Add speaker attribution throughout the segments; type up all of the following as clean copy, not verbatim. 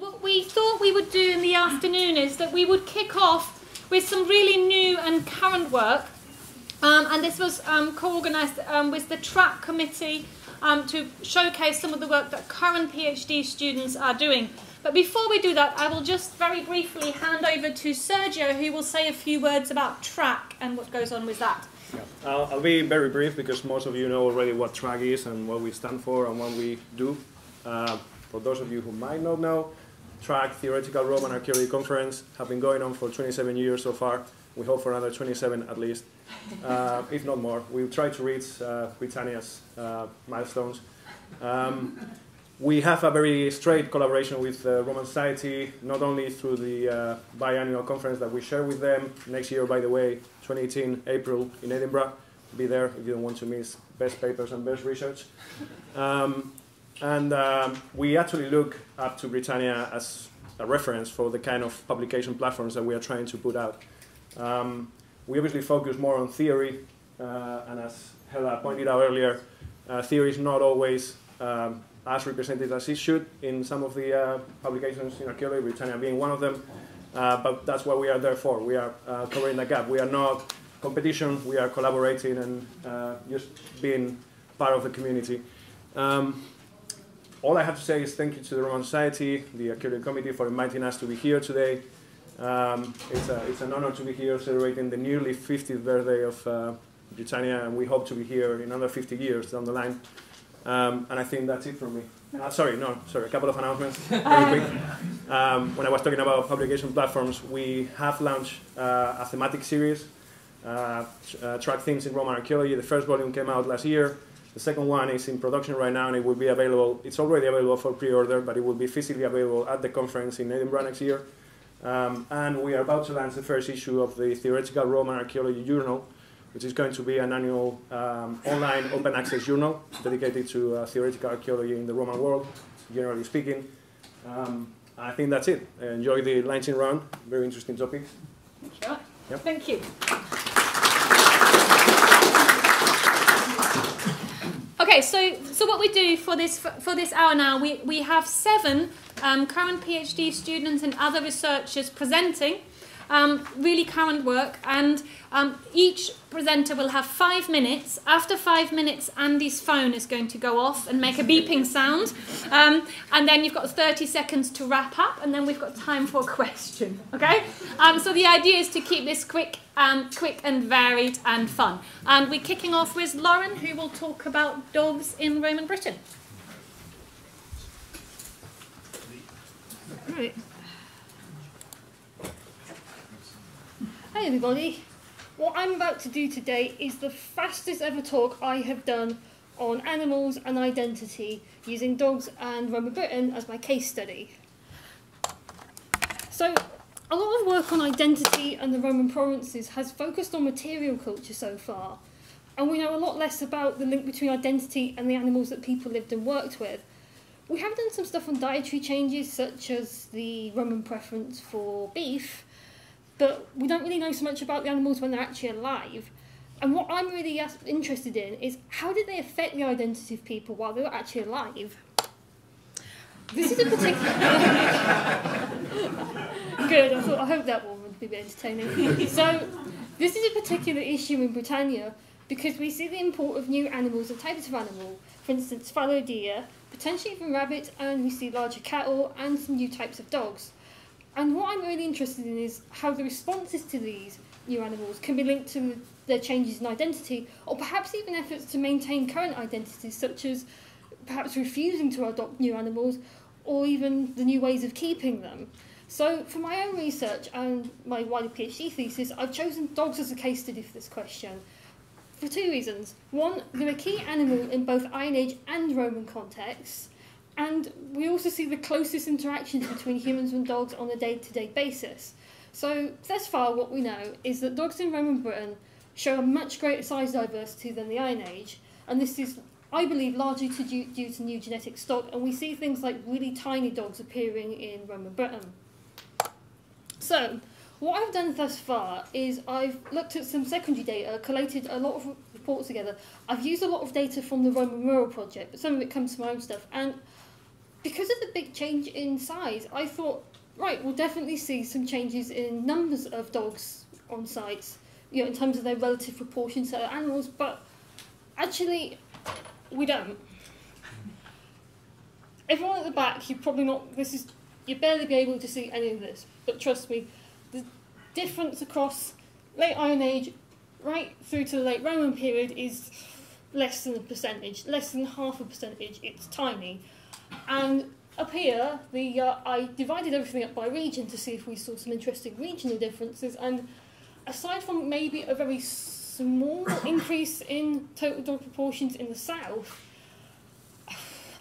Speaker 1: what we thought we would do in the afternoon is that we would kick off with some really new and current work. And this was co-organised with the TRAC committee to showcase some of the work that current PhD students are doing. But before we do that, I will just very briefly hand over to Sergio, who will say a few words about TRAC and what goes on with that.
Speaker 2: Yeah. I'll be very brief because most of you know already what TRAC is and what we stand for and what we do. For those of you who might not know, TRAC, Theoretical Roman Archaeology Conference, have been going on for 27 years so far. We hope for another 27 at least, if not more. We'll try to reach Britannia's milestones. We have a very straight collaboration with the Roman Society, not only through the biannual conference that we share with them. Next year, by the way, 2018, April in Edinburgh. Be there if you don't want to miss best papers and best research. We actually look up to Britannia as a reference for the kind of publication platforms that we are trying to put out. We obviously focus more on theory, and as Hela pointed out earlier, theory is not always as represented as it should in some of the publications in archaeology, Britannia being one of them, but that's what we are there for. We are covering the gap. We are not competition, we are collaborating and just being part of the community. All I have to say is thank you to the Roman Society, the Archaeology Committee, for inviting us to be here today. It's an honor to be here celebrating the nearly 50th birthday of Britannia, and we hope to be here in another 50 years down the line. And I think that's it from me. Sorry, a couple of announcements, very quick. When I was talking about publication platforms, we have launched a thematic series, Track Themes in Roman Archaeology. The first volume came out last year. The second one is in production right now, and it will be available. It's already available for pre-order, but it will be physically available at the conference in Edinburgh next year. And we are about to launch the first issue of the Theoretical Roman Archaeology Journal, which is going to be an annual online open access journal dedicated to theoretical archaeology in the Roman world, generally speaking. I think that's it. Enjoy the launching round. Very interesting topics.
Speaker 1: Sure.
Speaker 2: Yep.
Speaker 1: Thank you. Okay, so what we do for this hour now, we have 7 current PhD students and other researchers presenting really current work, and each presenter will have 5 minutes. After 5 minutes, Andy's phone is going to go off and make a beeping sound, and then you've got 30 seconds to wrap up, and then we've got time for a question. Okay? So the idea is to keep this quick and varied and fun. And we're kicking off with Lauren, who will talk about dogs in Roman Britain.
Speaker 3: Right. Hi everybody. What I'm about to do today is the fastest ever talk I have done on animals and identity using dogs and Roman Britain as my case study. So a lot of work on identity and the Roman provinces has focused on material culture so far, and we know a lot less about the link between identity and the animals that people lived and worked with. We have done some stuff on dietary changes, such as the Roman preference for beef, but we don't really know so much about the animals when they're actually alive. And what I'm really interested in is how did they affect the identity of people while they were actually alive? This is a particular... Good, I hope that one would be entertaining. So, this is a particular issue in Britannia because we see the import of new animals and types of animal, for instance, fallow deer, potentially even rabbits, and we see larger cattle and some new types of dogs. And what I'm really interested in is how the responses to these new animals can be linked to their changes in identity, or perhaps even efforts to maintain current identities, such as perhaps refusing to adopt new animals, or even the new ways of keeping them. So for my own research and my wider PhD thesis, I've chosen dogs as a case study for this question, for 2 reasons. One, they're a key animal in both Iron Age and Roman contexts, and we also see the closest interactions between humans and dogs on a day-to-day basis. So, thus far, what we know is that dogs in Roman Britain show a much greater size diversity than the Iron Age, and this is, I believe, largely due to new genetic stock, and we see things like really tiny dogs appearing in Roman Britain. So, what I've done thus far is I've looked at some secondary data, collated a lot of reports together. I've used a lot of data from the Roman Mural project, but some of it comes from my own stuff, and because of the big change in size, I thought, right, we'll definitely see some changes in numbers of dogs on sites, you know, in terms of their relative proportion to other animals, but actually, we don't. Everyone at the back, you're probably not, you'll barely be able to see any of this, but trust me, the difference across late Iron Age right through to the late Roman period is less than a percentage, less than half a percentage. It's tiny. And up here, I divided everything up by region to see if we saw some interesting regional differences, and aside from maybe a very small increase in total dog proportions in the south,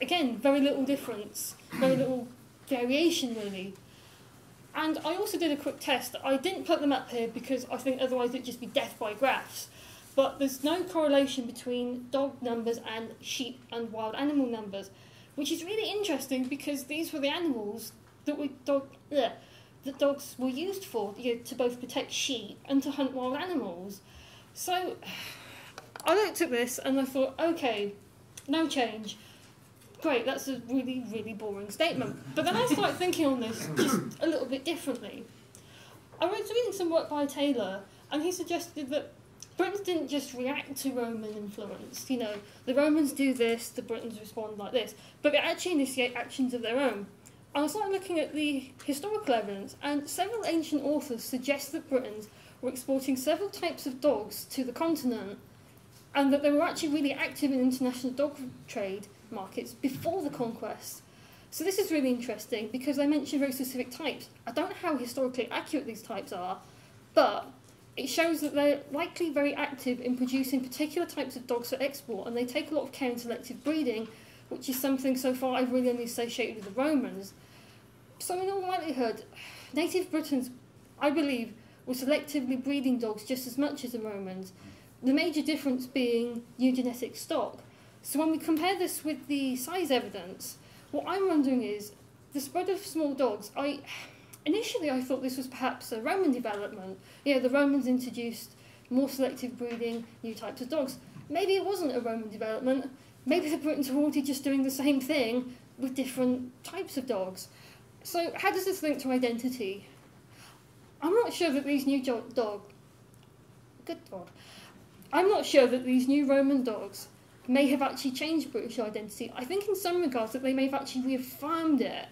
Speaker 3: again, very little difference, very little variation really. And I also did a quick test. I didn't put them up here because I think otherwise it'd just be death by graphs. But there's no correlation between dog numbers and sheep and wild animal numbers, which is really interesting because these were the animals that that dogs were used for, you know, to both protect sheep and to hunt wild animals. So I looked at this and I thought, okay, no change. Great, that's a really, really boring statement. But then I started thinking on this just a little bit differently. I was reading some work by Taylor, and he suggested that Britons didn't just react to Roman influence. You know, the Romans do this, the Britons respond like this, but they actually initiate actions of their own. And I started looking at the historical evidence, and several ancient authors suggest that Britons were exporting several types of dogs to the continent, and that they were actually really active in international dog trade markets before the conquest. So this is really interesting because they mention very specific types. I don't know how historically accurate these types are, but it shows that they're likely very active in producing particular types of dogs for export, and they take a lot of care in selective breeding, which is something so far I've really only associated with the Romans. So in all likelihood, native Britons, I believe, were selectively breeding dogs just as much as the Romans, the major difference being eugenetic stock. So when we compare this with the size evidence, what I'm wondering is, the spread of small dogs, initially I thought this was perhaps a Roman development. You know, the Romans introduced more selective breeding, new types of dogs. Maybe it wasn't a Roman development. Maybe the Britons were already just doing the same thing with different types of dogs. So how does this link to identity? I'm not sure that these new I'm not sure that these new Roman dogs may have actually changed British identity. I think in some regards that they may have actually reaffirmed it.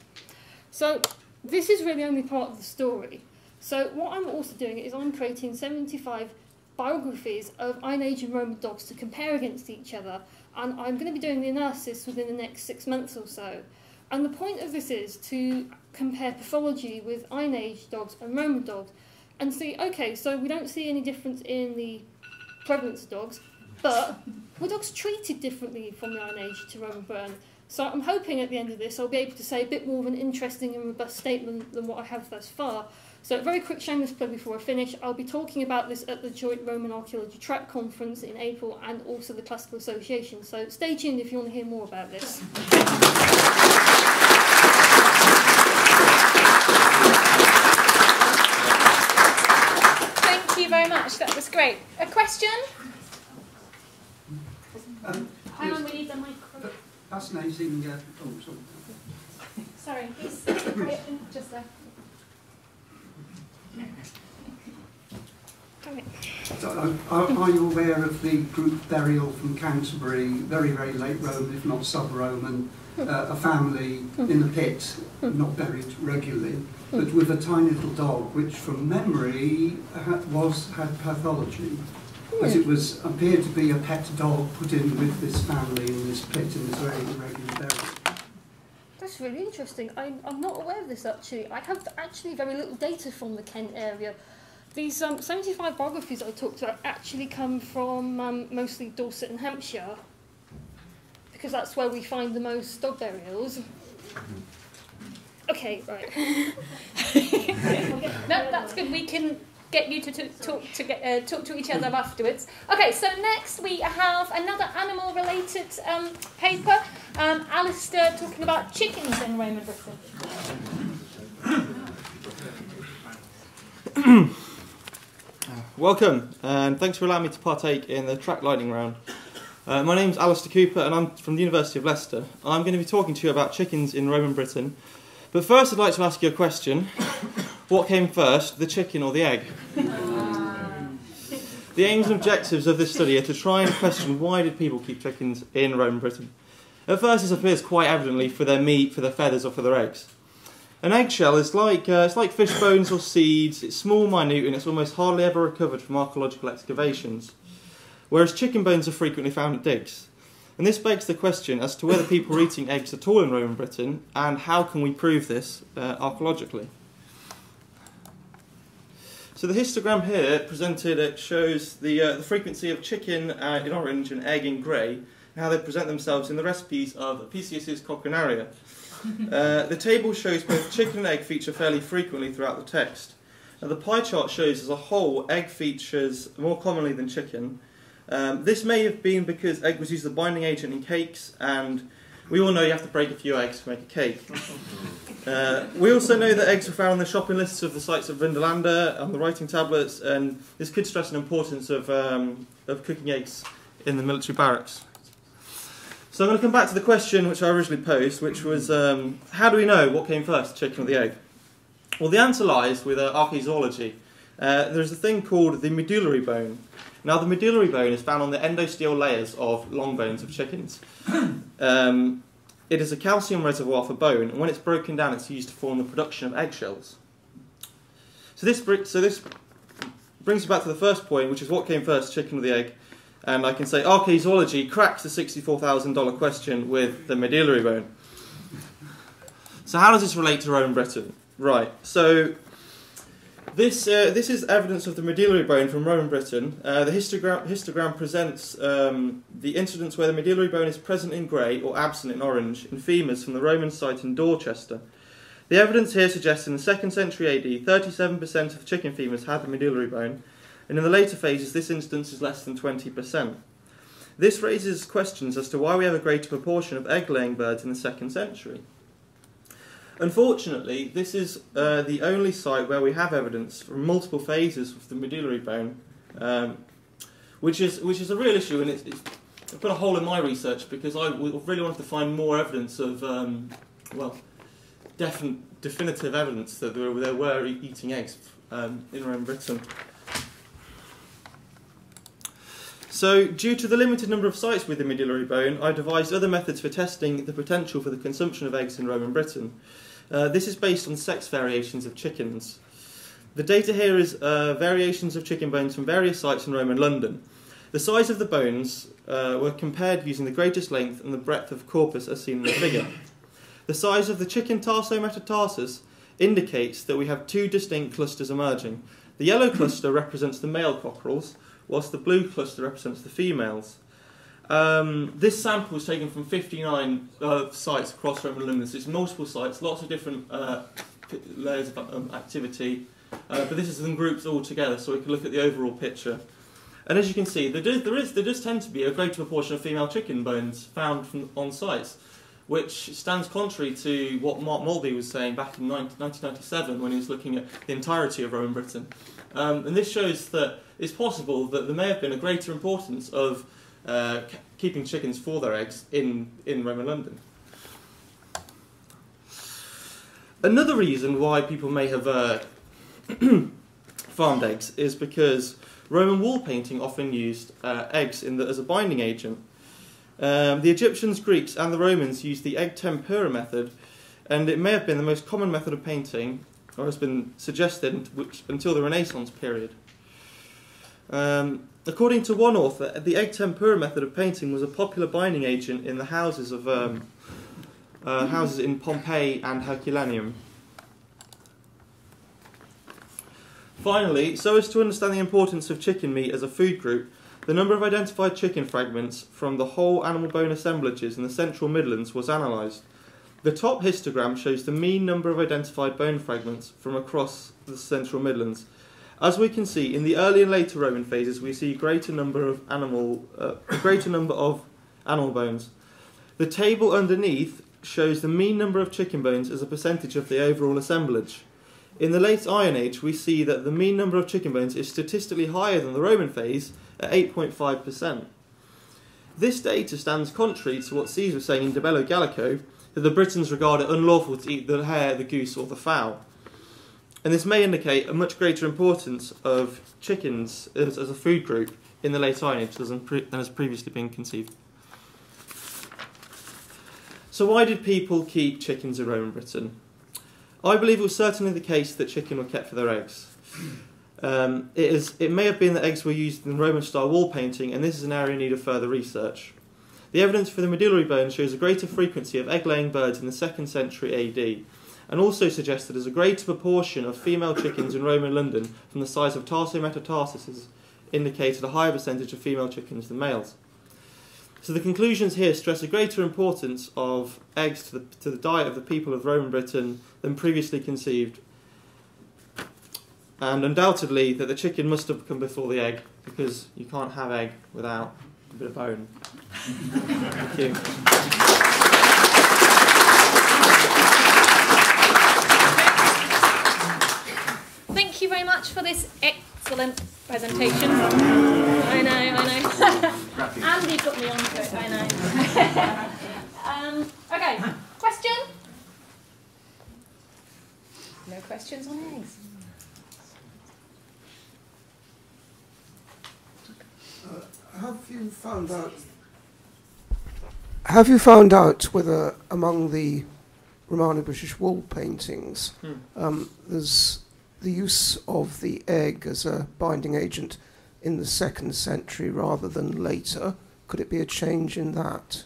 Speaker 3: So this is really only part of the story. So what I'm also doing is I'm creating 75 biographies of Iron Age and Roman dogs to compare against each other, and I'm going to be doing the analysis within the next 6 months or so. And the point of this is to compare pathology with Iron Age dogs and Roman dogs and see, okay, so we don't see any difference in the prevalence of dogs, but were dogs treated differently from the Iron Age to Roman Britain? So I'm hoping at the end of this I'll be able to say a bit more of an interesting and robust statement than what I have thus far. So a very quick shameless plug before I finish. I'll be talking about this at the joint Roman Archaeology TRAC conference in April and also the Classical Association. So stay tuned if you want to hear more about this.
Speaker 1: Thank you very much. That was great. A question? Hang on, we need the microphone.
Speaker 4: Fascinating.
Speaker 1: Sorry, please. Just there.
Speaker 4: So, are you aware of the group burial from Canterbury, very, very late Roman, if not sub-Roman, a family in a pit, not buried regularly, but with a tiny little dog, which from memory had pathology, as it appeared to be a pet dog put in with this family in this pit in this very irregular burial.
Speaker 3: That's really interesting. I'm not aware of this actually. I have actually very little data from the Kent area. These 75 biographies I talked about actually come from mostly Dorset and Hampshire, because that's where we find the most dog burials. Okay, right.
Speaker 1: No, that's good. We can get you to talk to each other afterwards. Okay, so next we have another animal-related paper. Alastair talking about chickens in Roman Britain.
Speaker 5: Welcome, and thanks for allowing me to partake in the TRAC lightning round. My name's Alastair Cooper and I'm from the University of Leicester. I'm going to be talking to you about chickens in Roman Britain. But first I'd like to ask you a question. What came first, the chicken or the egg? The aims and objectives of this study are to try and question why did people keep chickens in Roman Britain. At first this appears quite evidently for their meat, for their feathers or for their eggs. An eggshell is like fish bones or seeds. It's small, minute, and it's almost hardly ever recovered from archaeological excavations, whereas chicken bones are frequently found at digs. And this begs the question as to whether people were eating eggs at all in Roman Britain, and how can we prove this archaeologically. So the histogram here presented shows the frequency of chicken in orange and egg in grey, and how they present themselves in the recipes of Apicius's Coquinaria. The table shows both chicken and egg feature fairly frequently throughout the text. Now, the pie chart shows as a whole egg features more commonly than chicken. This may have been because egg was used as a binding agent in cakes, and we all know you have to break a few eggs to make a cake. We also know that eggs were found on the shopping lists of the sites of Vindolanda, on the writing tablets, and this could stress an importance of cooking eggs in the military barracks. So I'm going to come back to the question which I originally posed, which was, how do we know what came first, the chicken or the egg? Well, the answer lies with archaeology. There's a thing called the medullary bone. Now, the medullary bone is found on the endosteal layers of long bones of chickens. It is a calcium reservoir for bone, and when it's broken down, it's used to form the production of eggshells. So this brings us back to the first point, which is what came first, chicken or the egg? And I can say archaeology cracks the $64,000 question with the medullary bone. So how does this relate to Roman Britain? Right, so this is evidence of the medullary bone from Roman Britain. The histogram presents the incidents where the medullary bone is present in grey or absent in orange in femurs from the Roman site in Dorchester. The evidence here suggests in the 2nd century AD, 37% of chicken femurs had the medullary bone, and in the later phases this instance is less than 20%. This raises questions as to why we have a greater proportion of egg-laying birds in the 2nd century. Unfortunately, this is the only site where we have evidence from multiple phases of the medullary bone, which is a real issue, and it's put a hole in my research because I really wanted to find more evidence of, definitive evidence that there were eating eggs in Roman Britain. So, due to the limited number of sites with the medullary bone, I devised other methods for testing the potential for the consumption of eggs in Roman Britain. This is based on sex variations of chickens. The data here is variations of chicken bones from various sites in Rome and London. The size of the bones were compared using the greatest length and the breadth of corpus as seen in the figure. The size of the chicken tarso-metatarsus indicates that we have two distinct clusters emerging. The yellow cluster represents the male cockerels, whilst the blue cluster represents the females. This sample was taken from 59 sites across Rome and London. So it's multiple sites, lots of different layers of activity, but this is in groups all together, so we can look at the overall picture. And as you can see, there does tend to be a greater proportion of female chicken bones found on sites, which stands contrary to what Mark Mulvey was saying back in 1997 when he was looking at the entirety of Roman Britain. And this shows that it's possible that there may have been a greater importance of keeping chickens for their eggs in Roman London. Another reason why people may have farmed eggs is because Roman wall painting often used eggs as a binding agent. The Egyptians, Greeks and the Romans used the egg tempera method, and it may have been the most common method of painting, or has been suggested, until the Renaissance period. According to one author, the egg tempera method of painting was a popular binding agent in the houses of houses in Pompeii and Herculaneum. Finally, so as to understand the importance of chicken meat as a food group, the number of identified chicken fragments from the whole animal bone assemblages in the central Midlands was analysed. The top histogram shows the mean number of identified bone fragments from across the central Midlands. As we can see, in the early and later Roman phases, we see a greater number of animal bones. The table underneath shows the mean number of chicken bones as a percentage of the overall assemblage. In the late Iron Age, we see that the mean number of chicken bones is statistically higher than the Roman phase at 8.5%. This data stands contrary to what Caesar was saying in De Bello Gallico, that the Britons regard it unlawful to eat the hare, the goose or the fowl. And this may indicate a much greater importance of chickens as a food group in the late Iron Age than has previously been conceived. So why did people keep chickens in Roman Britain? I believe it was certainly the case that chicken were kept for their eggs. It may have been that eggs were used in Roman-style wall painting, and this is an area in need of further research. The evidence for the medullary bone shows a greater frequency of egg-laying birds in the 2nd century AD, and also suggests that there's a greater proportion of female chickens in Roman London from the size of tarso-metatarsuses indicated a higher percentage of female chickens than males. So the conclusions here stress a greater importance of eggs to the diet of the people of Roman Britain than previously conceived, and undoubtedly that the chicken must have come before the egg, because you can't have egg without a bit of bone. Thank you.
Speaker 1: Thank you very much for this excellent presentation. I know. Andy put me onto it, I know. Okay, question? No questions on eggs.
Speaker 6: Have you found out whether among the Romano-British wall paintings there's the use of the egg as a binding agent in the 2nd century rather than later? Could it be a change in that?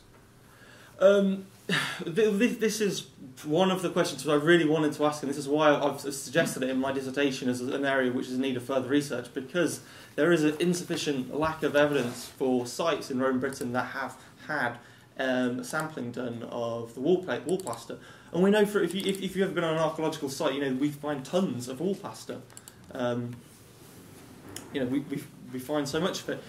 Speaker 5: This is one of the questions that I really wanted to ask, and this is why I've suggested it in my dissertation as an area which is in need of further research, because there is an insufficient lack of evidence for sites in Roman Britain that have had sampling done of the wall plaster. And we know if you've ever been on an archaeological site, we find tons of wall plaster. We find so much of it.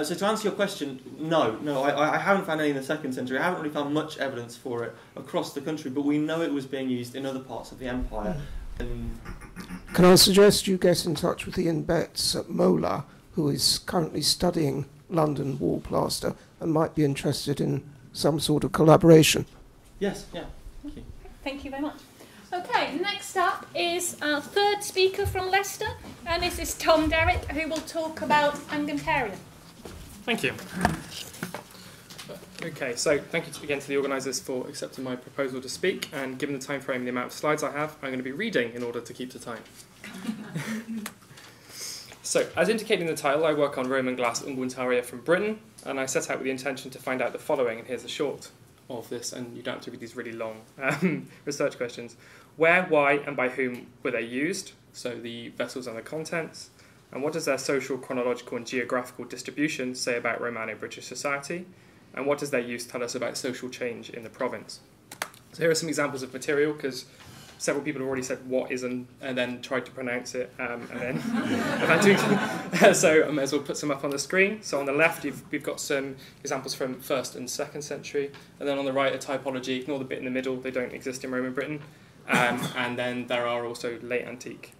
Speaker 5: So to answer your question, no, I haven't found any in the 2nd century. I haven't really found much evidence for it across the country, but we know it was being used in other parts of the empire.
Speaker 6: Can I suggest you get in touch with Ian Betts at Mola, who is currently studying London wall plaster and might be interested in some sort of collaboration?
Speaker 5: Yes, yeah, thank you.
Speaker 1: Thank you very much. Okay, next up is our 3rd speaker from Leicester, and this is Tom Derrick, who will talk about unguentaria.
Speaker 7: Thank you. Okay, so thank you again to the organisers for accepting my proposal to speak, and given the time frame and the amount of slides I have, I'm going to be reading in order to keep to time. So, as indicated in the title, I work on Roman glass unguentaria from Britain, and I set out with the intention to find out the following, and here's a short of this, and you don't have to read these really long research questions. Where, why, and by whom were they used? So the vessels and the contents. And what does their social, chronological, and geographical distribution say about Romano-British society? And what does their use tell us about social change in the province? So here are some examples of material, because several people have already said what is and then tried to pronounce it, and then so I may as well put some up on the screen. So on the left, we've got some examples from 1st and 2nd century, and then on the right, a typology. Ignore the bit in the middle; they don't exist in Roman Britain. And then there are also late antique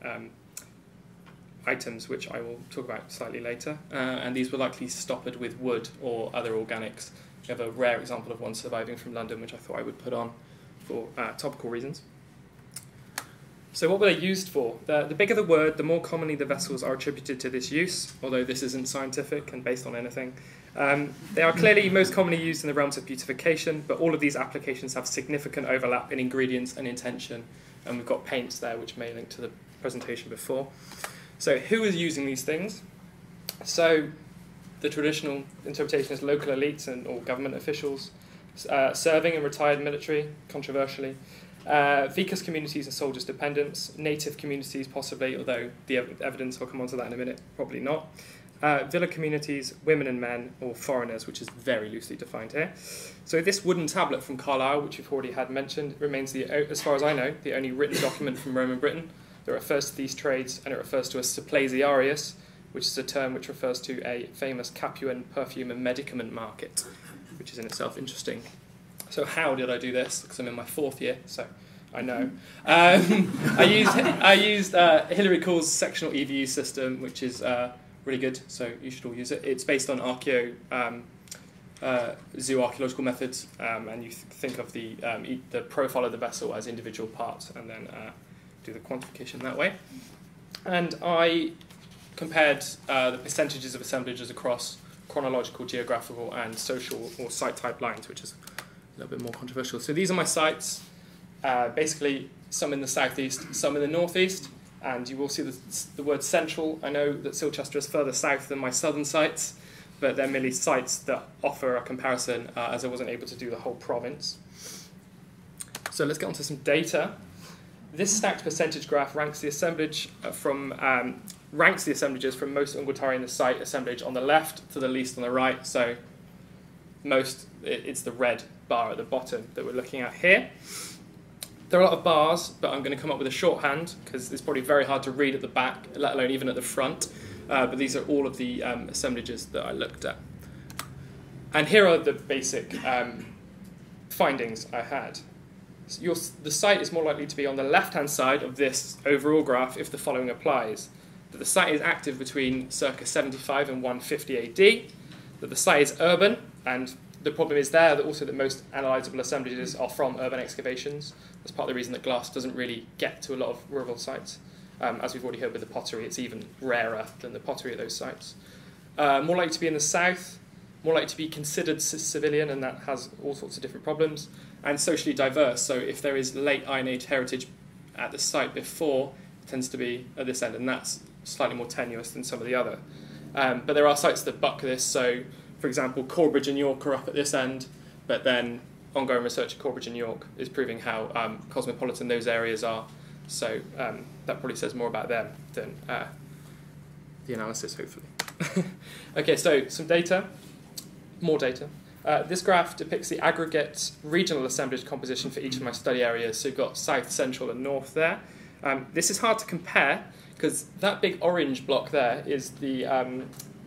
Speaker 7: items, which I will talk about slightly later. And these were likely stoppered with wood or other organics. We have a rare example of one surviving from London, which I thought I would put on for topical reasons. So what were they used for? The bigger the word, the more commonly the vessels are attributed to this use, although this isn't scientific and based on anything. They are clearly most commonly used in the realms of beautification, but all of these applications have significant overlap in ingredients and intention, and we've got paints there which may link to the presentation before. So who is using these things? So the traditional interpretation is local elites or government officials, serving and retired military, controversially, vicus communities and soldiers' dependents, native communities possibly, although the evidence, I'll come on to that in a minute, probably not. Villa communities, women and men, or foreigners, which is very loosely defined here. So this wooden tablet from Carlisle, which we've already had mentioned, remains, as far as I know, the only written document from Roman Britain that refers to these trades, and it refers to a supplesiarius, which is a term which refers to a famous Capuan perfume and medicament market, which is in itself interesting. So how did I do this? Because I'm in my 4th year, so I know. I used Hilary Call's sectional EVU system, which is really good, so you should all use it. It's based on zooarchaeological methods, and you think of the profile of the vessel as individual parts, and then do the quantification that way. And I compared the percentages of assemblages across chronological, geographical, and social or site type lines, which is a little bit more controversial. So these are my sites, basically some in the southeast, some in the northeast, and you will see the word central. I know that Silchester is further south than my southern sites, but they're merely sites that offer a comparison, as I wasn't able to do the whole province. So let's get on to some data. This stacked percentage graph ranks the assemblages from most unguentaria in the site assemblage on the left to the least on the right. So it's the red bar at the bottom that we're looking at here. There are a lot of bars, but I'm going to come up with a shorthand because it's probably very hard to read at the back, let alone even at the front. But these are all of the assemblages that I looked at. And here are the basic findings I had. So the site is more likely to be on the left-hand side of this overall graph if the following applies. That the site is active between circa 75 and 150 AD, that the site is urban, and the problem is there that also that most analysable assemblages are from urban excavations. That's part of the reason that glass doesn't really get to a lot of rural sites. As we've already heard with the pottery, it's even rarer than the pottery at those sites. More likely to be in the south, more likely to be considered civilian, and that has all sorts of different problems, and socially diverse. So if there is late Iron Age heritage at the site before, it tends to be at this end, and that's slightly more tenuous than some of the other. But there are sites that buck this. So, for example, Corbridge and York are up at this end, but then ongoing research at Corbridge and York is proving how cosmopolitan those areas are. So that probably says more about them than the analysis, hopefully. Okay, so some data, more data. This graph depicts the aggregate regional assemblage composition for each of my study areas. So you've got south, central, and north there. This is hard to compare because that big orange block there is the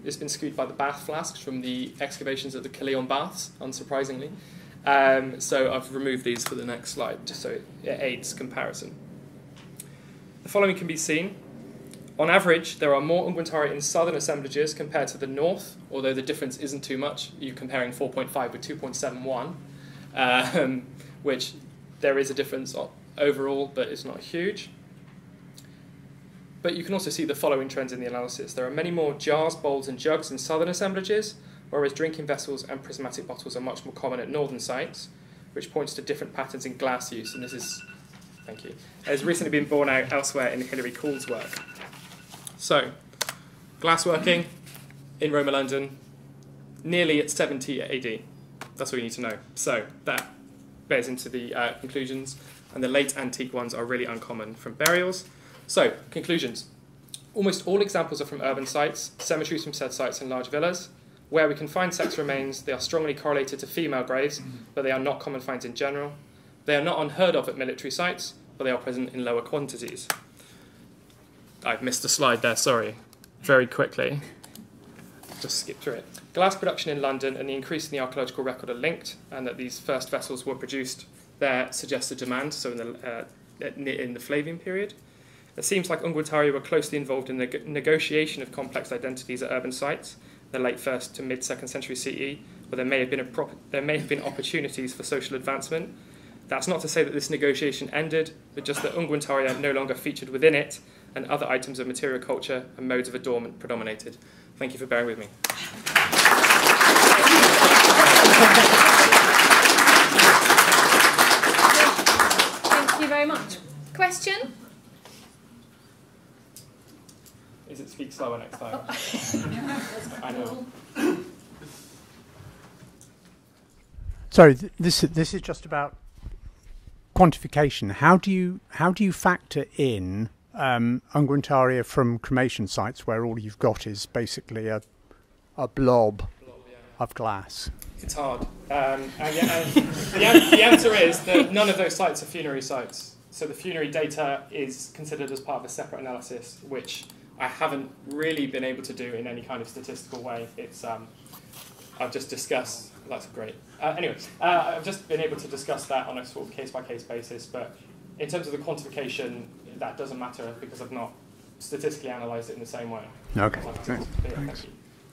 Speaker 7: it's been skewed by the bath flasks from the excavations of the Caerleon baths, unsurprisingly. So I've removed these for the next slide just so it aids comparison. The following can be seen. On average, there are more unguentaria in southern assemblages compared to the north, although the difference isn't too much. You're comparing 4.5 with 2.71, which there is a difference overall, but it's not huge. But you can also see the following trends in the analysis. There are many more jars, bowls, and jugs in southern assemblages, whereas drinking vessels and prismatic bottles are much more common at northern sites, which points to different patterns in glass use. And this is, thank you, has recently been borne out elsewhere in Hilary Coull's work. So, glassworking in Roma, London, nearly at 70 AD. That's all you need to know. So that bears into the conclusions, and the late antique ones are really uncommon from burials. So, conclusions. Almost all examples are from urban sites, cemeteries from said sites, and large villas. Where we can find sex remains, they are strongly correlated to female graves, but they are not common finds in general. They are not unheard of at military sites, but they are present in lower quantities. I've missed a slide there, sorry. Very quickly. Just skip through it. Glass production in London and the increase in the archaeological record are linked, and that these first vessels were produced there suggests a demand, so in the Flavian period. It seems like unguentaria were closely involved in the negotiation of complex identities at urban sites, the late 1st to mid-2nd century CE, where there may have been opportunities for social advancement. That's not to say that this negotiation ended, but just that unguentaria no longer featured within it, and other items of material culture and modes of adornment predominated. Thank you for bearing with me.
Speaker 1: Thank you very much. Question?
Speaker 7: Is it speak slower next time? I know.
Speaker 8: Sorry, this is just about quantification. How do you factor in unguentaria from cremation sites where all you've got is basically a blob of glass?
Speaker 7: It's hard. And the answer is that none of those sites are funerary sites. So the funerary data is considered as part of a separate analysis, which I haven't really been able to do in any kind of statistical way. It's I've just discussed. That's great. I've just been able to discuss that on a sort of case-by-case basis, but in terms of the quantification, that doesn't matter because I've not statistically analysed it in the same way.
Speaker 8: Okay.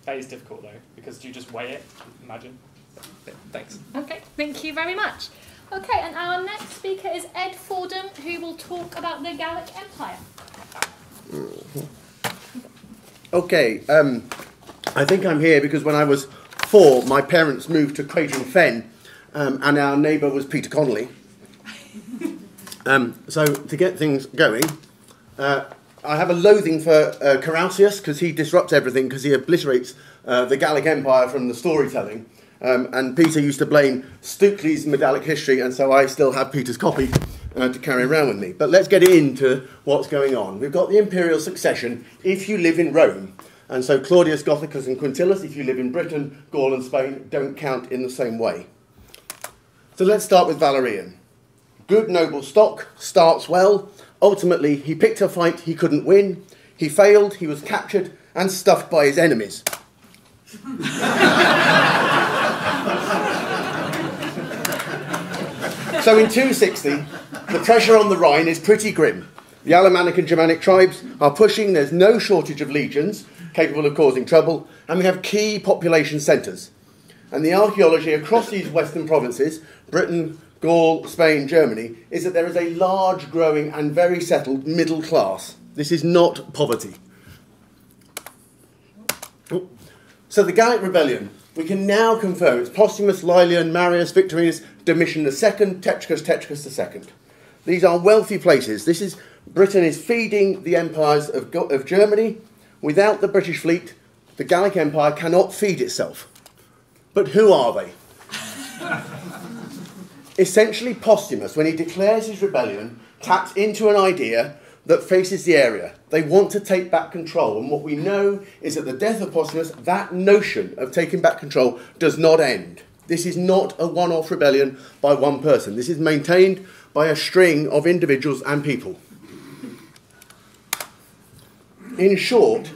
Speaker 7: That is difficult though, because do you just weigh it? Imagine. Thanks.
Speaker 1: Okay, thank you very much. Okay, and our next speaker is Ed Fordham, who will talk about the Gallic Empire.
Speaker 9: Okay, I think I'm here because when I was 4, my parents moved to Creighton Fen, and our neighbour was Peter Connolly. So to get things going, I have a loathing for Carausius because he disrupts everything, because he obliterates the Gallic Empire from the storytelling. And Peter used to blame Stukely's medallic history, and so I still have Peter's copy to carry around with me. But let's get into what's going on. We've got the imperial succession if you live in Rome. And so Claudius, Gothicus and Quintillus, if you live in Britain, Gaul and Spain, don't count in the same way. So let's start with Valerian. Good noble stock, starts well. Ultimately, he picked a fight he couldn't win. He failed, he was captured and stuffed by his enemies. So in 260, the pressure on the Rhine is pretty grim. The Alemannic and Germanic tribes are pushing, there's no shortage of legions capable of causing trouble, and we have key population centres. And the archaeology across these western provinces, Britain, Gaul, Spain, Germany, is that there is a large, growing and very settled middle class. This is not poverty. So the Gallic rebellion, we can now confirm it's Postumus, Laelian, Marius, Victorinus, Domitian II, Tetricus II. These are wealthy places. Britain is feeding the empires of Germany. Without the British fleet, the Gallic Empire cannot feed itself. But who are they? Essentially, Postumus, when he declares his rebellion, taps into an idea that faces the area. They want to take back control. And what we know is at the death of Postumus, that notion of taking back control does not end. This is not a one-off rebellion by one person. This is maintained by a string of individuals and people. In short,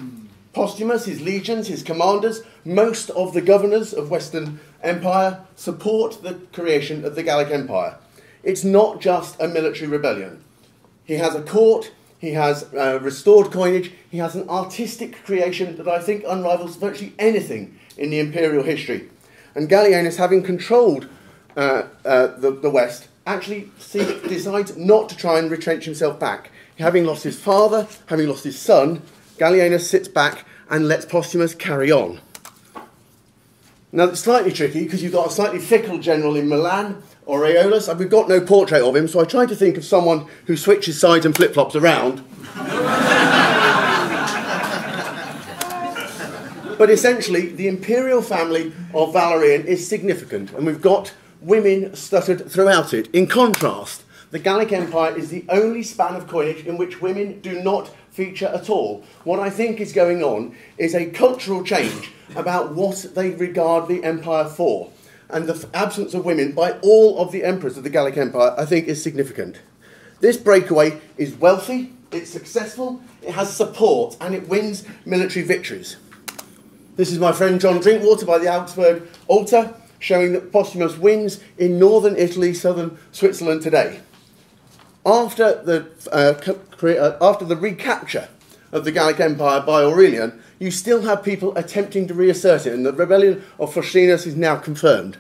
Speaker 9: Postumus, his legions, his commanders, most of the governors of Western Empire support the creation of the Gallic Empire. It's not just a military rebellion. He has a court, he has restored coinage, he has an artistic creation that I think unrivals virtually anything in the imperial history. And Gallienus, having controlled the West, actually decides not to try and retrench himself back. Having lost his father, having lost his son, Gallienus sits back and lets Postumus carry on. Now, it's slightly tricky because you've got a slightly fickle general in Milan, Aureolus, and we've got no portrait of him, so I tried to think of someone who switches sides and flip-flops around. But essentially, the imperial family of Valerian is significant, and we've got women stuttered throughout it. In contrast, the Gallic Empire is the only span of coinage in which women do not feature at all. What I think is going on is a cultural change about what they regard the empire for. And the absence of women by all of the emperors of the Gallic Empire, I think, is significant. This breakaway is wealthy, it's successful, it has support, and it wins military victories. This is my friend John Drinkwater by the Augsburg altar, showing that Postumus wins in northern Italy, southern Switzerland today. After the recapture of the Gallic Empire by Aurelian, you still have people attempting to reassert it, and the rebellion of Faustinus is now confirmed.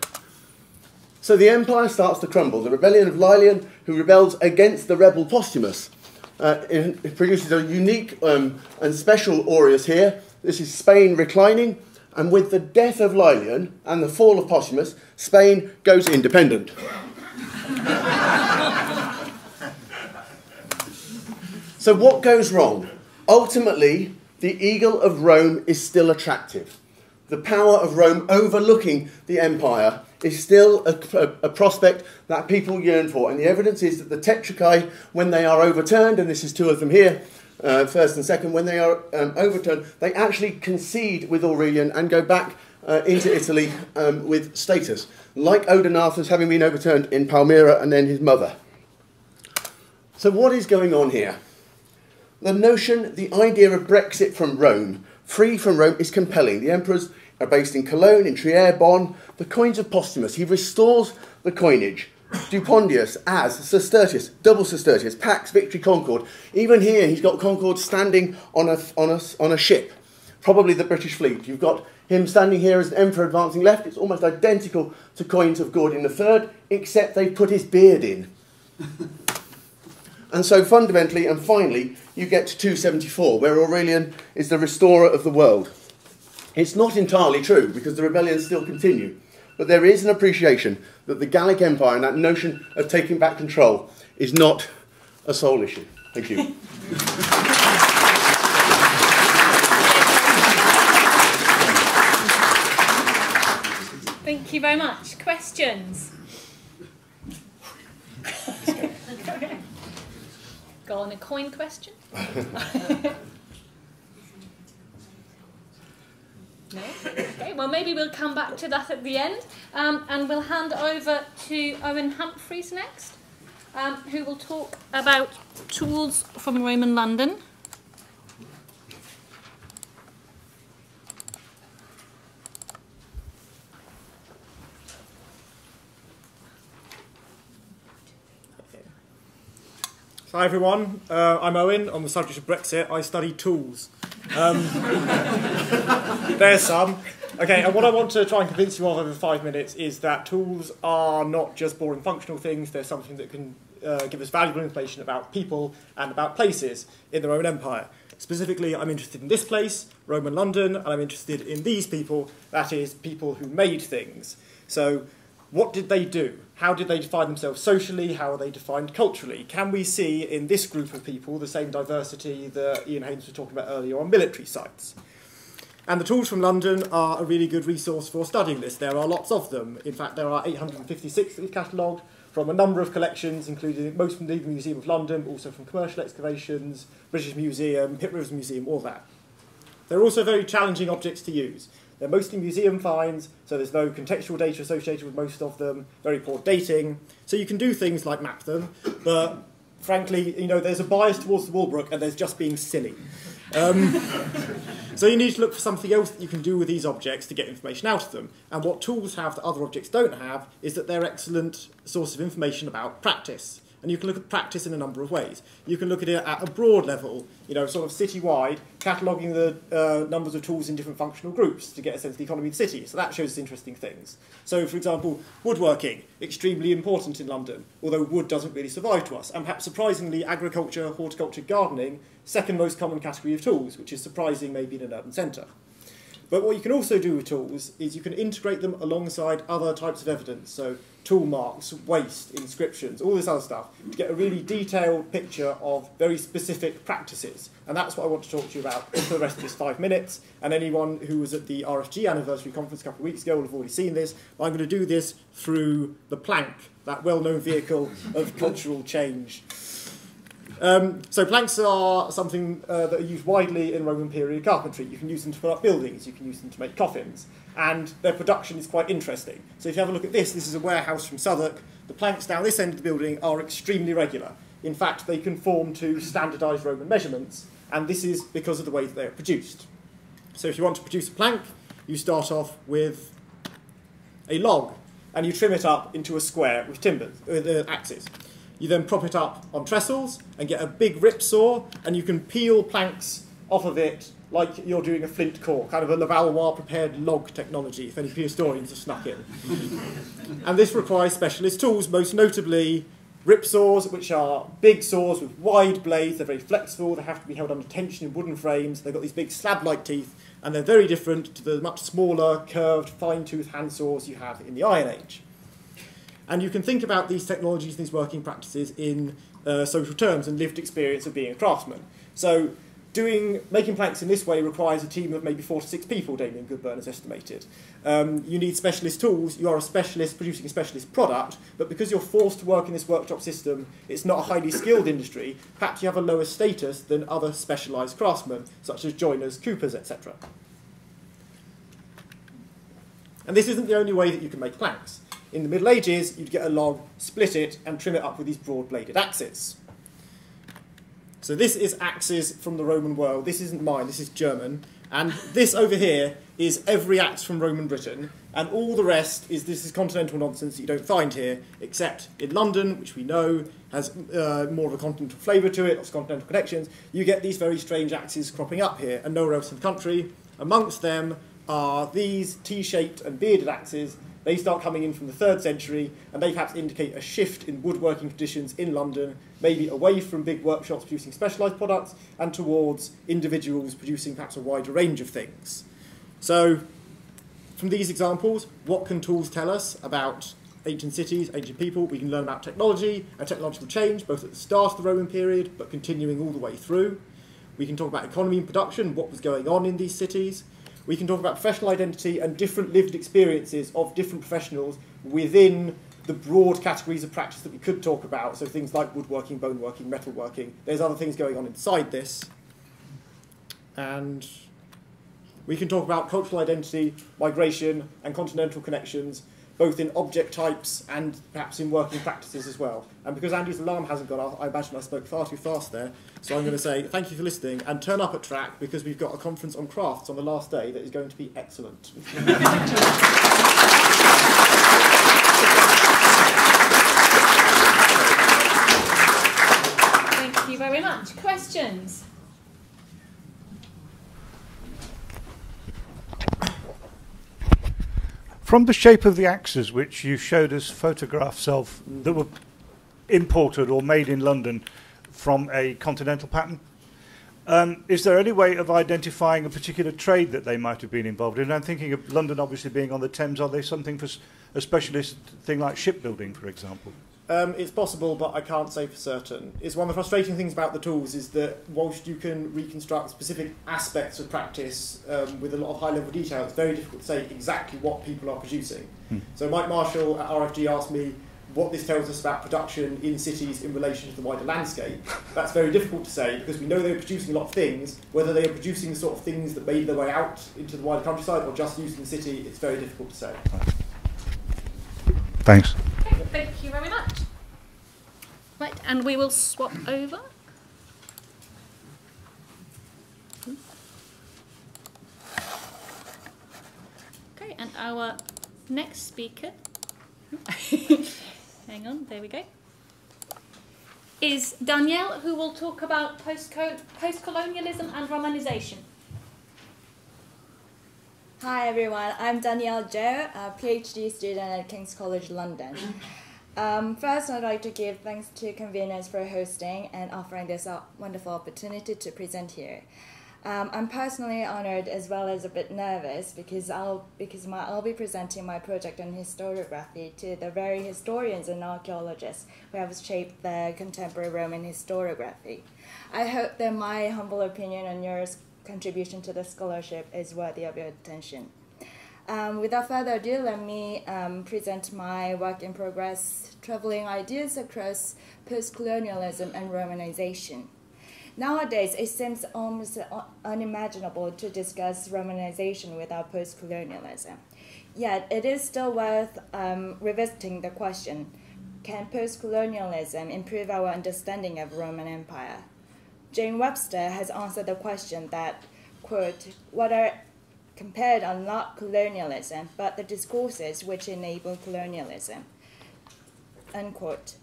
Speaker 9: So the empire starts to crumble. The rebellion of Laelian, who rebels against the rebel Postumus, it produces a unique and special aureus here. This is Spain reclining, and with the death of Laelian and the fall of Postumus, Spain goes independent. So what goes wrong? Ultimately, the eagle of Rome is still attractive. The power of Rome overlooking the empire is still a prospect that people yearn for. And the evidence is that the Tetraci, when they are overturned, and this is two of them here, first and second, when they are overturned, they actually concede with Aurelian and go back into Italy with status, like Odenathus having been overturned in Palmyra and then his mother. So what is going on here? The notion, the idea of Brexit from Rome, free from Rome, is compelling. The emperors are based in Cologne, in Trier, Bonn. The coins of Postumus, he restores the coinage. Dupondius, As, Sestertius, double Sestertius, Pax, Victory, Concord. Even here, he's got Concord standing on a ship. probably the British fleet. You've got him standing here as an emperor advancing left. It's almost identical to coins of Gordon III, except they've put his beard in. And so fundamentally and finally, you get to 274, where Aurelian is the restorer of the world. It's not entirely true, because the rebellions still continue. But there is an appreciation that the Gallic Empire and that notion of taking back control is not a sole issue. Thank you.
Speaker 1: Thank you very much. Questions? Go on, a coin question? No? Okay, well maybe we'll come back to that at the end. And we'll hand over to Owen Humphreys next, who will talk about tools from Roman London.
Speaker 10: Hi everyone, I'm Owen. On the subject of Brexit, I study tools. There's some. Okay, and what I want to try and convince you of over 5 minutes is that tools are not just boring functional things, they're something that can give us valuable information about people and about places in the Roman Empire. Specifically, I'm interested in this place, Roman London, and I'm interested in these people, that is, people who made things. So, what did they do? How did they define themselves socially? How are they defined culturally? Can we see in this group of people the same diversity that Ian Haynes was talking about earlier on military sites? And the tools from London are a really good resource for studying this. There are lots of them. In fact, there are 856 that we've catalogued from a number of collections, including most from the Museum of London, but also from commercial excavations, British Museum, Pitt Rivers Museum, all that. They're also very challenging objects to use. They're mostly museum finds, so there's no contextual data associated with most of them, very poor dating. So you can do things like map them, but frankly, you know, there's a bias towards the Walbrook and there's just being silly. So you need to look for something else that you can do with these objects to get information out of them. And what tools have that other objects don't have is that they're excellent source of information about practice. And you can look at practice in a number of ways. You can look at it at a broad level, you know, sort of citywide, cataloguing the numbers of tools in different functional groups to get a sense of the economy of the city. So that shows us interesting things. So, for example, woodworking, extremely important in London, although wood doesn't really survive to us. And perhaps surprisingly, agriculture, horticulture, gardening, second most common category of tools, which is surprising maybe in an urban centre. But what you can also do with tools is you can integrate them alongside other types of evidence, so tool marks, waste, inscriptions, all this other stuff, to get a really detailed picture of very specific practices. And that's what I want to talk to you about for the rest of this 5 minutes. And anyone who was at the RFG anniversary conference a couple of weeks ago will have already seen this. But I'm going to do this through the plank, that well-known vehicle of cultural change. So planks are something that are used widely in Roman period carpentry. You can use them to put up buildings, you can use them to make coffins, and their production is quite interesting. So if you have a look at this is a warehouse from Southwark. The planks down this end of the building are extremely regular. In fact, they conform to standardised Roman measurements, and this is because of the way that they are produced. So if you want to produce a plank, you start off with a log, and you trim it up into a square with timbers, with axes. You then prop it up on trestles and get a big rip saw, and you can peel planks off of it like you're doing a flint core, kind of a Levallois prepared log technology, if any prehistorians have snuck in. And this requires specialist tools, most notably rip saws, which are big saws with wide blades. They're very flexible, they have to be held under tension in wooden frames, they've got these big slab-like teeth, and they're very different to the much smaller, curved, fine-toothed hand saws you have in the Iron Age. And you can think about these technologies, these working practices in social terms and lived experience of being a craftsman. So making planks in this way requires a team of maybe 4 to 6 people, Damien Goodburn has estimated. You need specialist tools, you are a specialist producing a specialist product, but because you're forced to work in this workshop system, it's not a highly skilled industry, perhaps you have a lower status than other specialised craftsmen, such as joiners, coopers, etc. And this isn't the only way that you can make planks. In the Middle Ages, you'd get a log, split it, and trim it up with these broad-bladed axes. So this is axes from the Roman world. This isn't mine, this is German. And this over here is every axe from Roman Britain, and all the rest is, this is continental nonsense that you don't find here, except in London, which we know has more of a continental flavour to it, lots of continental connections. You get these very strange axes cropping up here, and nowhere else in the country. Amongst them are these T-shaped and bearded axes. They start coming in from the 3rd century, and they perhaps indicate a shift in woodworking traditions in London, maybe away from big workshops producing specialised products and towards individuals producing perhaps a wider range of things. So, from these examples, what can tools tell us about ancient cities, ancient people? We can learn about technology and technological change, both at the start of the Roman period, but continuing all the way through. We can talk about economy and production, what was going on in these cities. We can talk about professional identity and different lived experiences of different professionals within the broad categories of practice that we could talk about, so things like woodworking, boneworking, metalworking. There's other things going on inside this. And we can talk about cultural identity, migration, and continental connections, both in object types and perhaps in working practices as well. And because Andy's alarm hasn't gone off, I imagine I spoke far too fast there, so I'm going to say thank you for listening and turn up at TRAC because we've got a conference on crafts on the last day that is going to be excellent.
Speaker 1: Thank you very much. Questions?
Speaker 11: From the shape of the axes, which you showed us photographs of that were imported or made in London from a continental pattern, is there any way of identifying a particular trade that they might have been involved in? I'm thinking of London obviously being on the Thames. Are they something for a specialist thing like shipbuilding, for example?
Speaker 10: It's possible, but I can't say for certain. It's one of the frustrating things about the tools is that whilst you can reconstruct specific aspects of practice with a lot of high-level detail, it's very difficult to say exactly what people are producing. So Mike Marshall at RFG asked me what this tells us about production in cities in relation to the wider landscape. That's very difficult to say because we know they're producing a lot of things. Whether they are producing the sort of things that made their way out into the wider countryside or just used in the city, it's very difficult to say.
Speaker 11: Thanks.
Speaker 1: Okay, thank you very much. Right, and we will swap over. Okay, and our next speaker, hang on, there we go, is Danielle, who will talk about postcolonialism and Romanization.
Speaker 12: Hi everyone, I'm Danielle Joh, a PhD student at King's College London. First, I'd like to give thanks to conveners for hosting and offering this wonderful opportunity to present here. I'm personally honored as well as a bit nervous because I'll be presenting my project on historiography to the very historians and archaeologists who have shaped the contemporary Roman historiography. I hope that my humble opinion on your contribution to the scholarship is worthy of your attention. Without further ado, let me present my work in progress, Travelling Ideas Across Postcolonialism and Romanization. Nowadays, it seems almost unimaginable to discuss Romanization without postcolonialism. Yet, it is still worth revisiting the question, can postcolonialism improve our understanding of Roman Empire? Jane Webster has answered the question that, quote, what are compared are not colonialism, but the discourses which enable colonialism, unquote.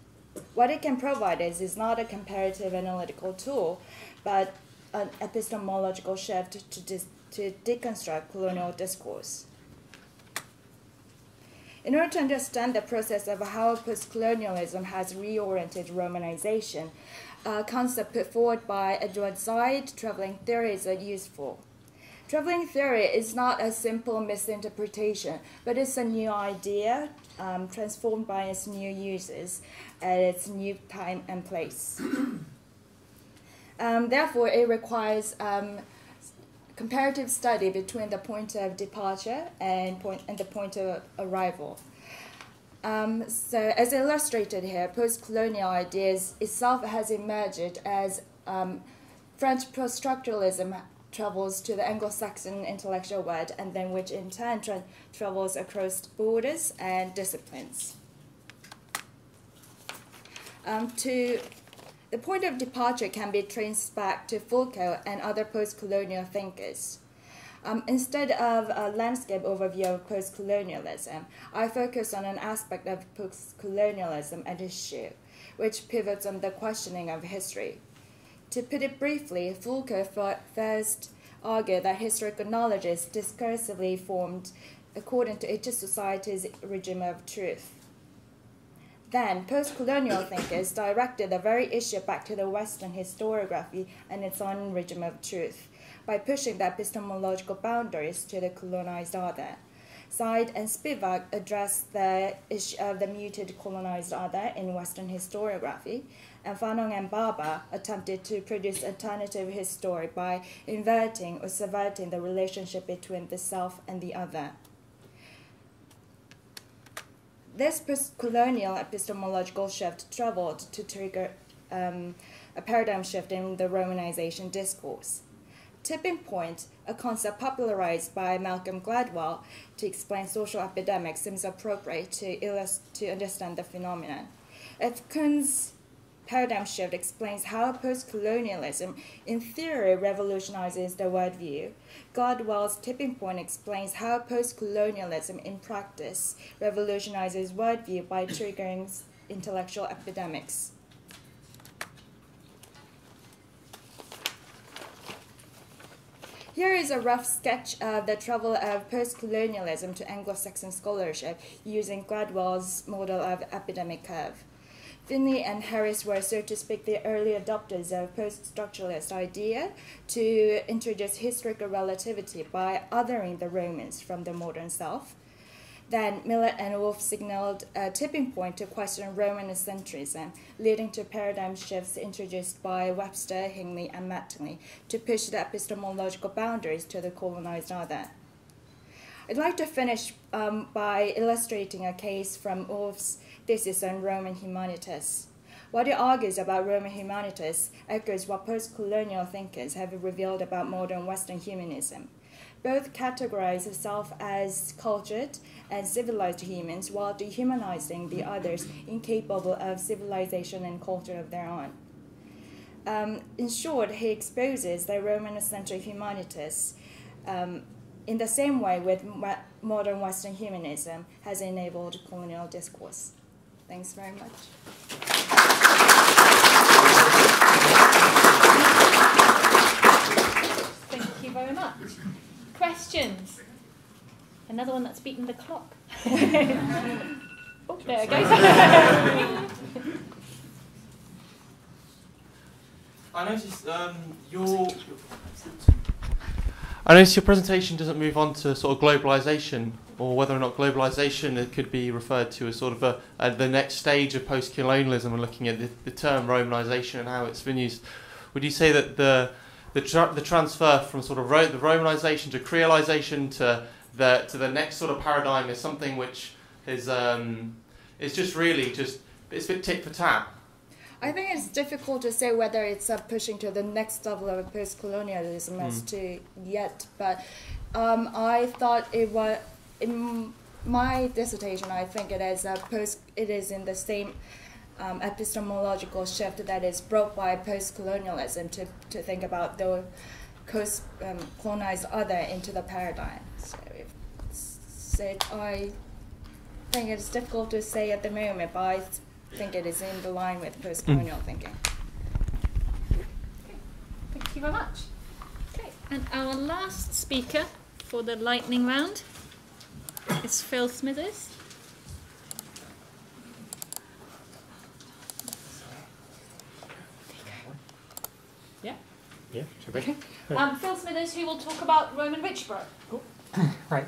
Speaker 12: What it can provide is not a comparative analytical tool, but an epistemological shift to deconstruct colonial discourse. In order to understand the process of how postcolonialism has reoriented Romanization, a concept put forward by Edward Said, travelling theories are useful. Travelling theory is not a simple misinterpretation, but it's a new idea transformed by its new uses at its new time and place. Therefore, it requires comparative study between the point of departure and the point of arrival. So, as illustrated here, post-colonial ideas itself has emerged as French post-structuralism travels to the Anglo-Saxon intellectual world, and then which in turn travels across borders and disciplines. The point of departure can be traced back to Foucault and other post-colonial thinkers. Instead of a landscape overview of post-colonialism, I focus on an aspect of post-colonialism at issue, which pivots on the questioning of history. To put it briefly, Foucault first argued that historical knowledge is discursively formed according to each society's regime of truth. Then, post-colonial thinkers directed the very issue back to the Western historiography and its own regime of truth by pushing the epistemological boundaries to the colonized other. Said and Spivak addressed the issue of the muted colonized other in Western historiography, and Fanon and Baba attempted to produce alternative history by inverting or subverting the relationship between the self and the other. This post-colonial epistemological shift traveled to trigger a paradigm shift in the Romanization discourse. Tipping point, a concept popularized by Malcolm Gladwell to explain social epidemics, seems appropriate to understand the phenomenon. If Kuhn's paradigm shift explains how post-colonialism in theory revolutionizes the worldview, Gladwell's tipping point explains how post-colonialism in practice revolutionizes worldview by triggering intellectual epidemics. Here is a rough sketch of the travel of post-colonialism to Anglo-Saxon scholarship using Gladwell's model of epidemic curve. Finney and Harris were, so to speak, the early adopters of post-structuralist idea to introduce historical relativity by othering the Romans from the modern South. Then Millett and Wolff signaled a tipping point to question Romanocentrism, leading to paradigm shifts introduced by Webster, Hingley, and Matley to push the epistemological boundaries to the colonized other. I'd like to finish by illustrating a case from Wolff's thesis on Roman humanitas. What he argues about Roman humanitas echoes what post-colonial thinkers have revealed about modern Western humanism. Both categorize the self as cultured and civilized humans while dehumanizing the others incapable of civilization and culture of their own. In short, he exposes the Romanocentric humanitas in the same way with modern Western humanism has enabled colonial discourse. Thanks very much.
Speaker 1: Thank you very much. Questions? Another one that's beaten the clock. Oh, there it goes.
Speaker 5: I noticed your presentation doesn't move on to sort of globalization, or whether or not globalization it could be referred to as sort of the next stage of post-colonialism and looking at the term Romanization and how it's been used. Would you say that the transfer from sort of the Romanization to creolization to the next sort of paradigm is something which is just really just it's a bit tit for tat?
Speaker 12: I think it's difficult to say whether it's pushing to the next level of post-colonialism as to yet, but I thought it was, in my dissertation, I think it is in the same epistemological shift that is brought by post-colonialism to think about the colonized other into the paradigm. So I think it's difficult to say at the moment, but I think it is in the line with post-colonial thinking.
Speaker 1: Thank you very much. Okay, and our last speaker for the lightning round is Phil Smithers. Yeah?
Speaker 13: Yeah, should we?
Speaker 1: Okay. Phil Smithers, who will talk about Roman Richborough.
Speaker 13: Cool. Right,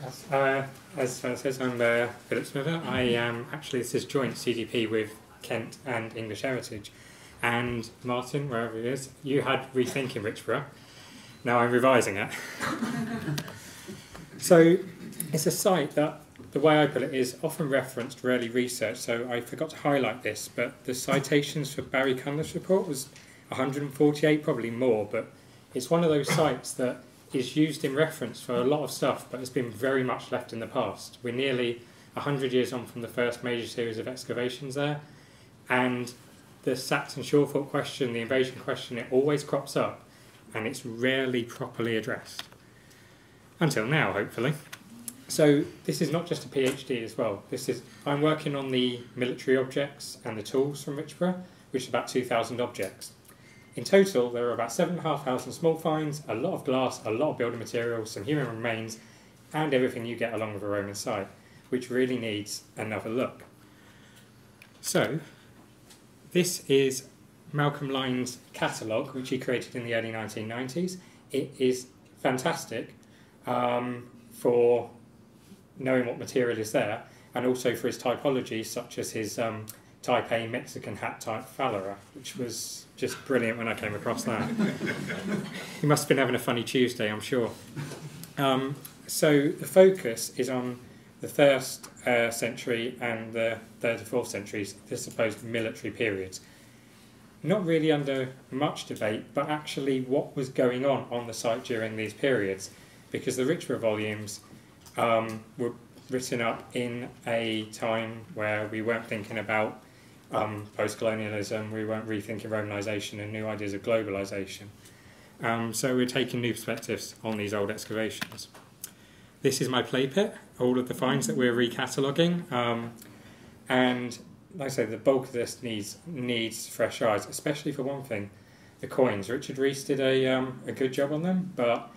Speaker 13: as says, I'm Philip Smither. I am actually, this is joint CDP with Kent and English Heritage. And Martin, wherever he is, you had Rethinking Richborough. Now I'm revising it. So it's a site that, the way I put it, is often referenced, rarely researched. So I forgot to highlight this, but the citations for Barry Cunliffe's report was 148, probably more, but it's one of those sites that is used in reference for a lot of stuff, but has been very much left in the past. We're nearly 100 years on from the first major series of excavations there, and the Saxon shorefort question, the invasion question, it always crops up, and it's rarely properly addressed. Until now, hopefully. So this is not just a PhD as well. I'm working on the military objects and the tools from Richborough, which is about 2,000 objects. In total, there are about 7,500 small finds, a lot of glass, a lot of building materials, some human remains, and everything you get along with a Roman site, which really needs another look. So, this is Malcolm Lyne's catalogue, which he created in the early 1990s. It is fantastic for knowing what material is there, and also for his typology, such as his Type A Mexican hat type phallera, which was just brilliant when I came across that. He must have been having a funny Tuesday, I'm sure. So the focus is on the 1st century and the 3rd to 4th centuries, the supposed military periods. Not really under much debate, but actually what was going on the site during these periods, because the Richborough volumes were written up in a time where we weren't thinking about postcolonialism, we weren't rethinking Romanization and new ideas of globalization. So we're taking new perspectives on these old excavations. This is my play pit, all of the finds that we're recataloguing, and like I say, the bulk of this needs fresh eyes, especially for one thing, the coins. Richard Rees did a good job on them, but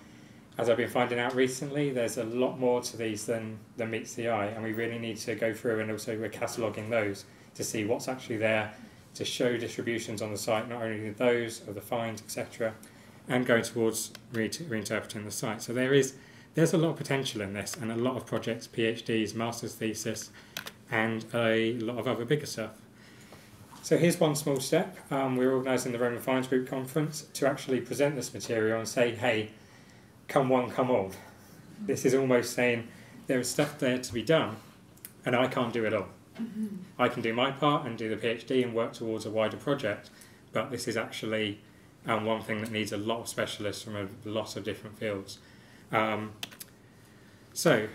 Speaker 13: as I've been finding out recently, there's a lot more to these than meets the eye, and we really need to go through, and also we're cataloguing those to see what's actually there, to show distributions on the site, not only those of the finds, etc., and go towards reinterpreting the site. So there's a lot of potential in this, and a lot of projects, PhDs, master's thesis, and a lot of other bigger stuff. So here's one small step. We're organising the Roman Finds Group conference to actually present this material and say, hey, come one, come all. This is almost saying there is stuff there to be done, and I can't do it all. I can do my part and do the PhD and work towards a wider project, but this is actually one thing that needs a lot of specialists from a lot of different fields. So,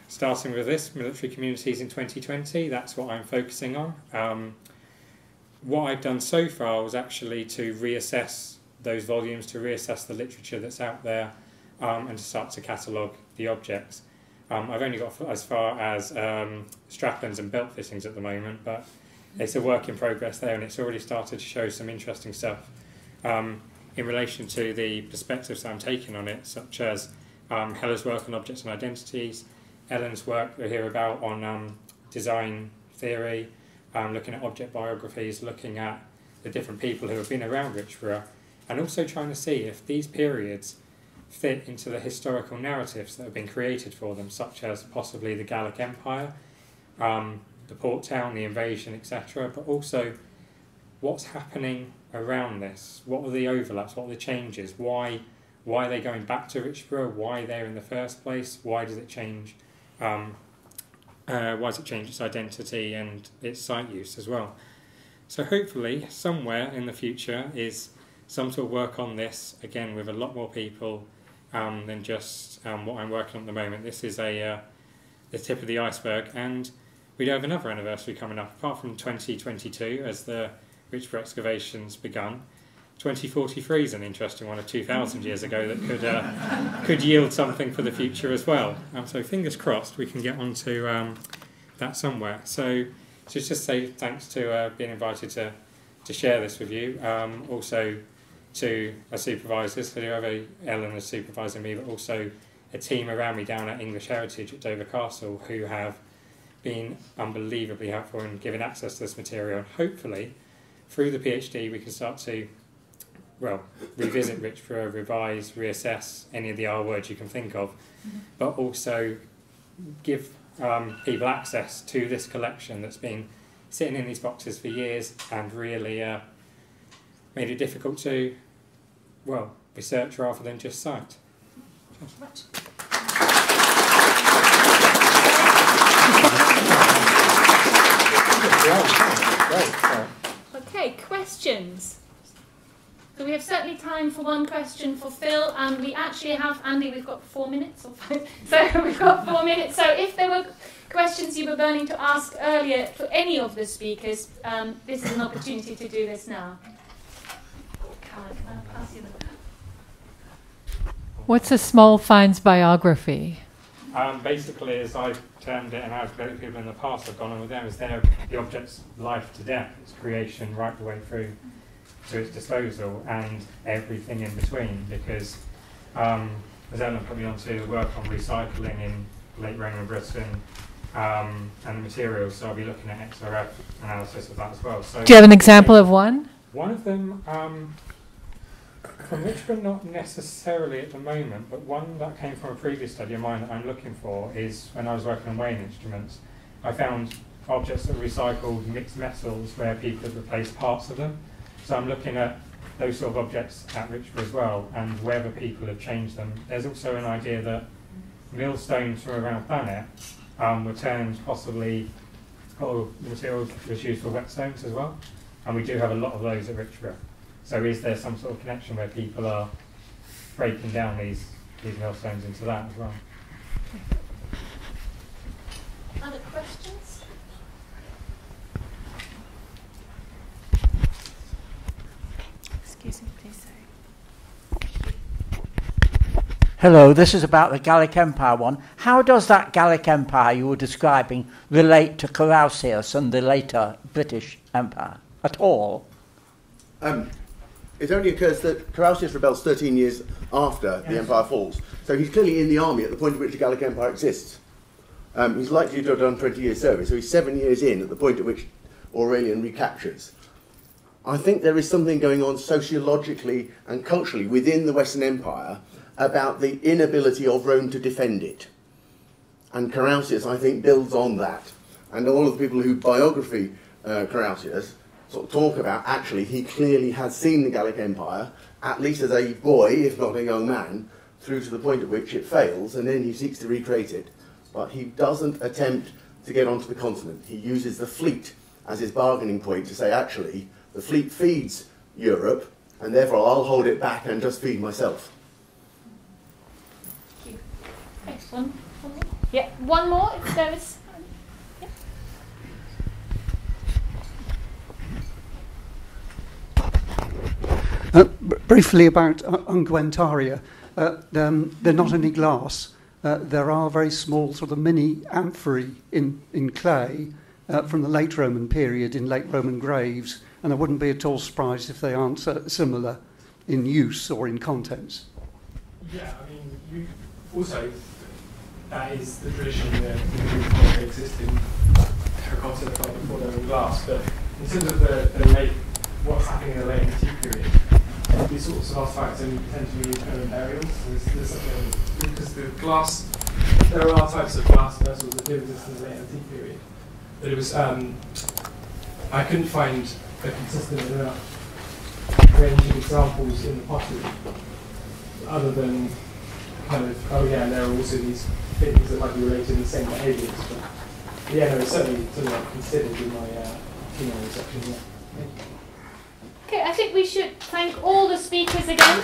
Speaker 13: starting with this, military communities in 2020, that's what I'm focusing on. What I've done so far was actually to reassess those volumes, to reassess the literature that's out there, and to start to catalogue the objects. I've only got as far as straplings and belt fittings at the moment, but it's a work in progress there, and it's already started to show some interesting stuff in relation to the perspectives that I'm taking on it, such as Hella's work on objects and identities, Ellen's work we'll hear about on design theory, looking at object biographies, looking at the different people who have been around Richborough, and also trying to see if these periods fit into the historical narratives that have been created for them, such as possibly the Gallic Empire, the port town, the invasion, etc., but also what's happening around this, what are the overlaps, what are the changes, why are they going back to Richborough, why they're in the first place, why does it change its identity and its site use as well. So hopefully somewhere in the future is some sort of work on this, again with a lot more people than just what I'm working on at the moment. This is the tip of the iceberg, and we do have another anniversary coming up, apart from 2022 as the Richborough excavations begun. 2043 is an interesting one of 2,000 years ago that could yield something for the future as well. So fingers crossed we can get onto that somewhere. So just say thanks to being invited to share this with you. Also to our supervisors, so Ellen is supervising me, but also a team around me down at English Heritage at Dover Castle who have been unbelievably helpful in giving access to this material. And hopefully, through the PhD, we can start to, revisit Richborough, revise, reassess any of the R words you can think of, but also give people access to this collection that's been sitting in these boxes for years and really made it difficult to, research rather than just cite. Thanks so much.
Speaker 1: Okay, questions. So we have certainly time for one question for Phil, and we actually have, Andy, we've got 4 minutes or 5. So we've got 4 minutes. So if there were questions you were burning to ask earlier for any of the speakers, this is an opportunity to do this now.
Speaker 14: What's a small finds biography?
Speaker 13: Basically, as I've termed it, and I've met people in the past have gone on with them, is the object's life to death, its creation right the way through to its disposal and everything in between, because as Ellen put me onto the work on recycling in late Roman Britain and the materials, so I'll be looking at XRF analysis of that as well. So
Speaker 14: do you have an example of one?
Speaker 13: One of them, from Richmond, not necessarily at the moment, but one that came from a previous study of mine that I'm looking for is when I was working on weighing instruments, I found objects that recycled mixed metals where people had replaced parts of them. So I'm looking at those sort of objects at Richmond as well, and whether people have changed them. There's also an idea that millstones from around the planet were turned possibly, or the material was used for whetstones as well, and we do have a lot of those at Richmond. So is there some sort of connection where people are breaking down these millstones into that as well?
Speaker 1: Other questions?
Speaker 15: Excuse me, please. Hello, this is about the Gallic Empire one. How does that Gallic Empire you were describing relate to Carausius and the later British Empire at all?
Speaker 9: It only occurs that Carausius rebels 13 years after the empire falls. So he's clearly in the army at the point at which the Gallic Empire exists. He's likely to have done 20 years service, so he's 7 years in at the point at which Aurelian recaptures. I think there is something going on sociologically and culturally within the Western Empire about the inability of Rome to defend it. And Carausius, I think, builds on that. And all of the people who biography Carausius sort of talk about, actually, he clearly has seen the Gallic Empire, at least as a boy, if not a young man, through to the point at which it fails, and then he seeks to recreate it. But he doesn't attempt to get onto the continent. He uses the fleet as his bargaining point to say, actually, the fleet feeds Europe, and therefore I'll hold it back and just feed myself.
Speaker 1: Next one. Yeah, one more if there is.
Speaker 4: Briefly about unguentaria. They're not any glass. There are very small sort of mini amphorae in clay from the late Roman period in late Roman graves, and I wouldn't be at all surprised if they aren't similar in use or in contents.
Speaker 7: Yeah, I mean, you also, that is the tradition that exists in terracotta before they're in glass, but in terms of the late, what's happening in the late antique period, these sorts of artifacts only tend to be used in burials. There's something, because the glass, there are types of glass vessels that did exist in the late antique period, but it was, I couldn't find a consistent enough range of examples in the pottery, other than kind of, oh yeah, and there are also these things that might be related in the same behaviours, but yeah, no, it's certainly something I've considered in my section, yeah.
Speaker 1: Okay, I think we should thank all the speakers again.